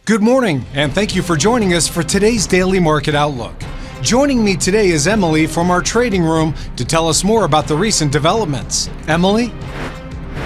Good morning, and thank you for joining us for today's Daily Market Outlook. Joining me today is Emily from our trading room to tell us more about the recent developments. Emily?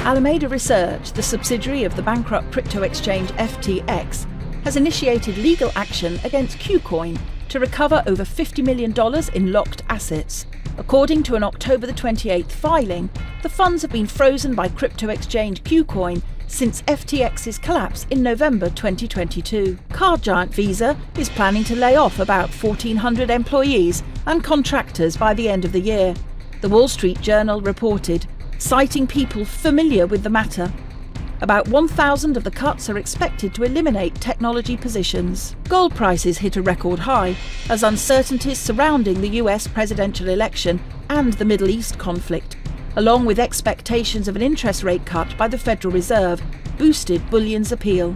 Alameda Research, the subsidiary of the bankrupt crypto exchange FTX, has initiated legal action against KuCoin to recover over $50 million in locked assets. According to an October the 28th filing, the funds have been frozen by crypto exchange KuCoin since FTX's collapse in November 2022. Card giant Visa is planning to lay off about 1,400 employees and contractors by the end of the year, the Wall Street Journal reported, citing people familiar with the matter. About 1,000 of the cuts are expected to eliminate technology positions. Gold prices hit a record high as uncertainties surrounding the US presidential election and the Middle East conflict, along with expectations of an interest rate cut by the Federal Reserve, boosted bullion's appeal.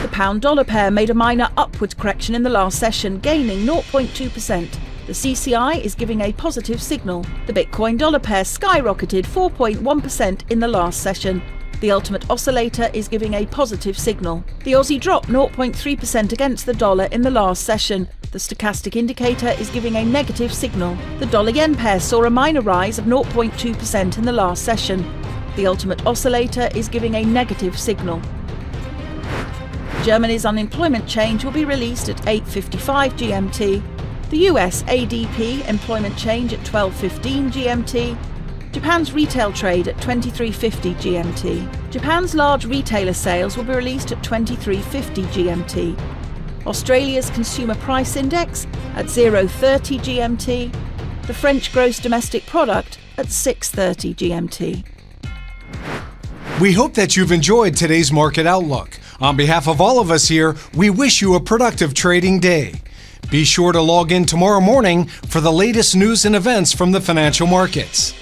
The pound-dollar pair made a minor upward correction in the last session, gaining 0.2%. The CCI is giving a positive signal. The Bitcoin-dollar pair skyrocketed 4.1% in the last session. The ultimate oscillator is giving a positive signal. The Aussie dropped 0.3% against the dollar in the last session. The stochastic indicator is giving a negative signal. The dollar-yen pair saw a minor rise of 0.2% in the last session. The ultimate oscillator is giving a negative signal. Germany's unemployment change will be released at 8:55 GMT. The US ADP employment change at 12:15 GMT. Japan's retail trade at 23:50 GMT. Japan's large retailer sales will be released at 23:50 GMT. Australia's consumer price index at 0:30 GMT. The French gross domestic product at 6:30 GMT. We hope that you've enjoyed today's Market Outlook. On behalf of all of us here, we wish you a productive trading day. Be sure to log in tomorrow morning for the latest news and events from the financial markets.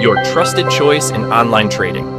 Your trusted choice in online trading.